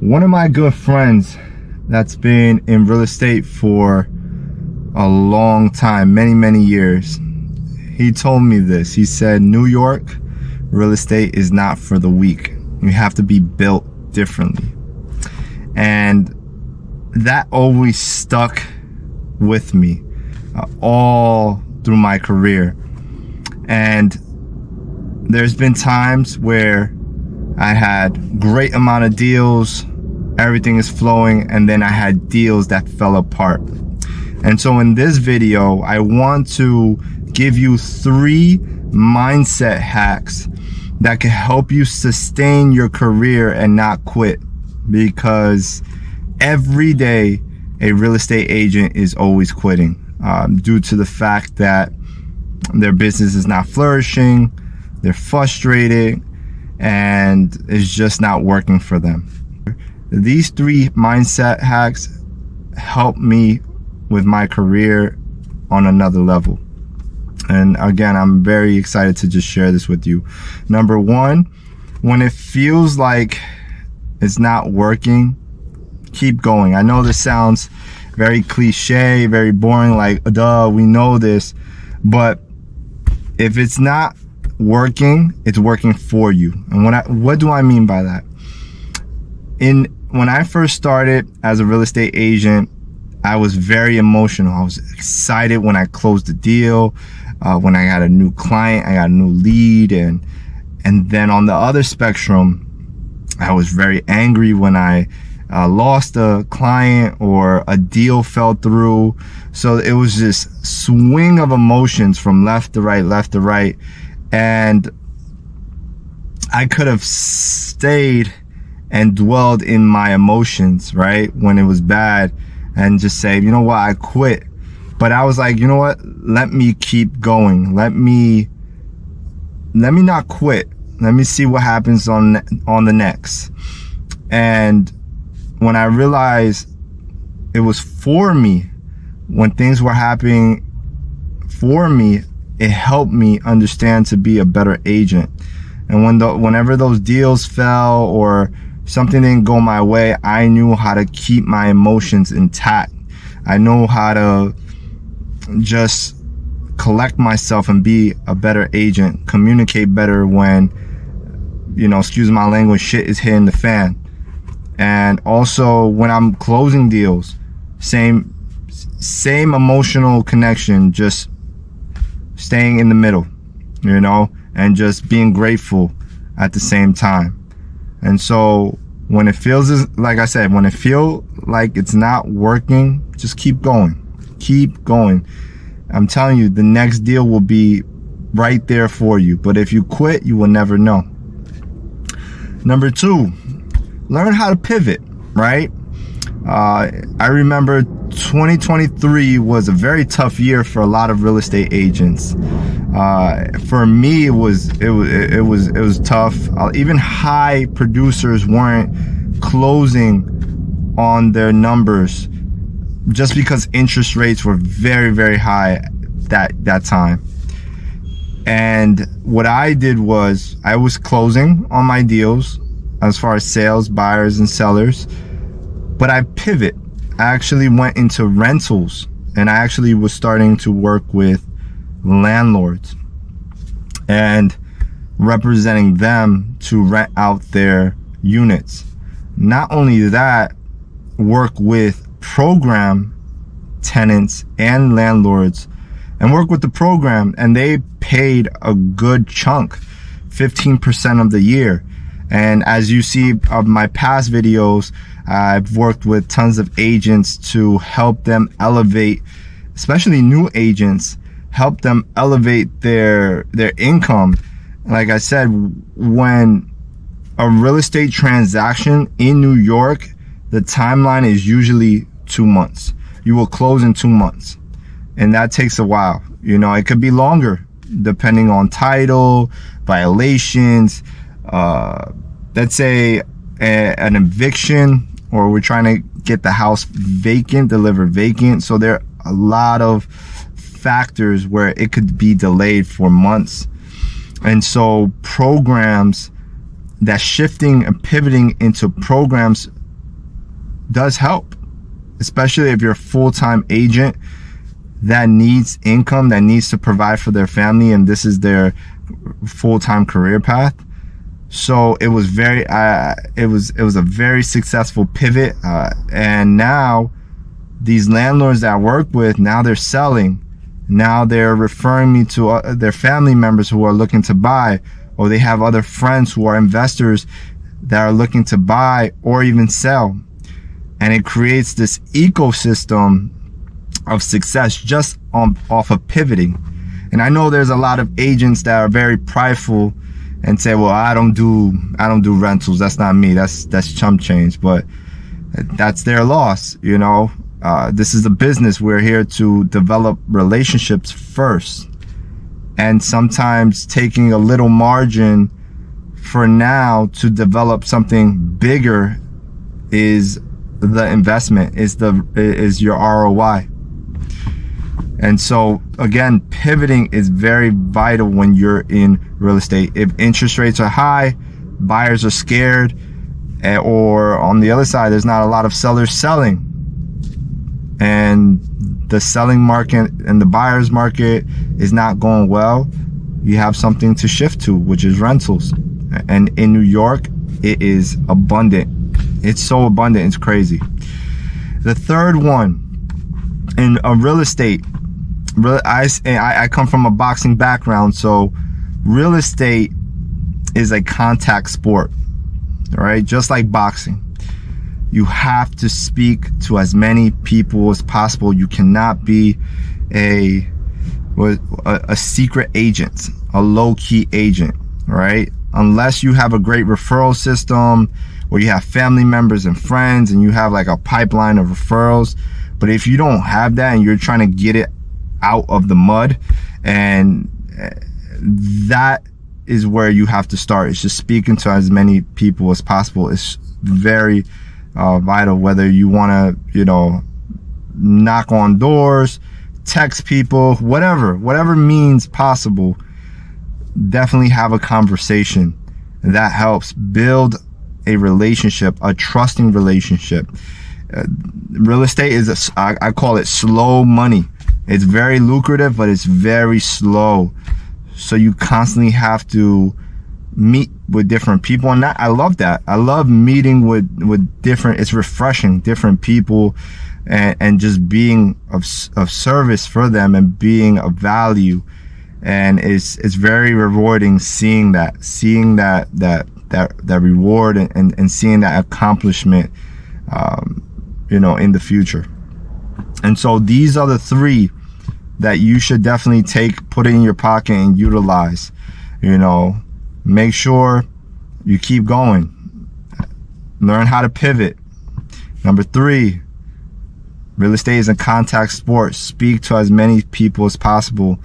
One of my good friends that's been in real estate for a long time, many years, he told me this. He said, New York, real estate is not for the weak. You have to be built differently. And that always stuck with me all through my career. And there's been times where I had great amount of deals, everything is flowing, and then I had deals that fell apart. And so in this video, I want to give you 3 mindset hacks that can help you sustain your career and not quit, because every day a real estate agent is always quitting due to the fact that their business is not flourishing, they're frustrated, and it's just not working for them. These 3 mindset hacks help me with my career on another level. And again, I'm very excited to just share this with you. Number 1, when it feels like it's not working, keep going. I know this sounds very cliche, very boring, like, duh, we know this. But if it's not working, it's working for you. And what do I mean by that? When I first started as a real estate agent, I was very emotional. I was excited when I closed the deal, when I got a new client, I got a new lead, and then on the other spectrum, I was very angry when I lost a client or a deal fell through. So it was this swing of emotions from left to right, and I could have stayed and dwelled in my emotions, right, when it was bad, and just say, you know what, I quit. But I was like, you know what, let me keep going. Let me not quit. Let me see what happens on the next. And when I realized it was for me, when things were happening for me, it helped me understand to be a better agent. And whenever those deals fell or something didn't go my way, I knew how to keep my emotions intact. I know how to just collect myself and be a better agent, communicate better when, excuse my language, shit is hitting the fan. And also when I'm closing deals, same emotional connection, just staying in the middle, and just being grateful at the same time. And so when it feels, like I said, when it feels like it's not working, just keep going. Keep going. I'm telling you, the next deal will be right there for you. But if you quit, you will never know. Number 2, learn how to pivot, right? I remember 2023 was a very tough year for a lot of real estate agents. For me, it was tough. Even high producers weren't closing on their numbers just because interest rates were very high that time. And what I did was I was closing on my deals as far as sales, buyers, and sellers, but I pivot. I actually went into rentals, and I actually was starting to work with landlords and representing them to rent out their units. Not only that, work with program tenants and landlords, and work with the program, and they paid a good chunk, 15% of the year. And as you see of my past videos, I've worked with tons of agents to help them elevate, especially new agents, help them elevate their income. Like I said, when a real estate transaction in New York, the timeline is usually 2 months. You will close in 2 months, and that takes a while. It could be longer depending on title, violations, let's say an eviction, or we're trying to get the house vacant, delivered vacant. So there are a lot of factors where it could be delayed for months. And so programs that shifting and pivoting into programs does help, especially if you're a full-time agent that needs income, that needs to provide for their family, and this is their full-time career path. So it was it was a very successful pivot, and now these landlords that I work with, now they're selling. Now they're referring me to their family members who are looking to buy, or they have other friends who are investors that are looking to buy or even sell. And it creates this ecosystem of success just off of pivoting. And I know there's a lot of agents that are very prideful and say, well, I don't do rentals. That's not me. That's chump change. But that's their loss. You know, this is a business. We're here to develop relationships first. And sometimes taking a little margin for now to develop something bigger is the investment, is your ROI. And so again, pivoting is very vital when you're in real estate. If interest rates are high, buyers are scared, or on the other side, there's not a lot of sellers selling, and the selling market and the buyer's market is not going well, you have something to shift to, which is rentals. And in New York, it is abundant. It's so abundant, it's crazy. The third one, in real estate, I come from a boxing background, so real estate is a contact sport, right? Just like boxing. You have to speak to as many people as possible. You cannot be a secret agent, a low-key agent, right? Unless you have a great referral system, or you have family members and friends and you have like a pipeline of referrals. But if you don't have that and you're trying to get it out of the mud, and that is where you have to start. It's just speaking to as many people as possible. It's very vital, whether you want to, you know, knock on doors, text people, whatever means possible. Definitely have a conversation. That helps build a relationship, a trusting relationship. Real estate is I call it slow money. It's very lucrative, but it's very slow. So you constantly have to meet with different people, and I love that. I love meeting with different. It's refreshing, different people, and just being of service for them and being of value. And it's very rewarding seeing that reward and seeing that accomplishment, you know, in the future. And so these are the three that you should definitely put it in your pocket and utilize. You know, make sure you keep going. Learn how to pivot. Number 3, real estate is a contact sport. Speak to as many people as possible,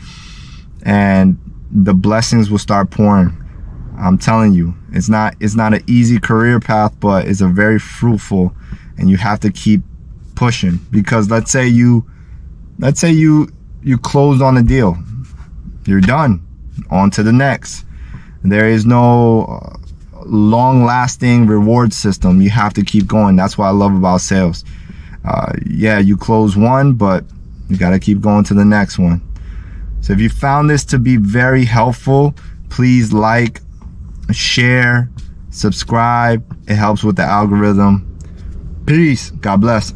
and the blessings will start pouring. I'm telling you, it's not an easy career path, but it's a very fruitful, and you have to keep pushing. Because let's say you closed on a deal, you're done, on to the next. There is no long-lasting reward system. You have to keep going. That's what I love about sales. Yeah, you close one, but you got to keep going to the next one. So if you found this to be very helpful, please like, share, subscribe. It helps with the algorithm. Peace. God bless.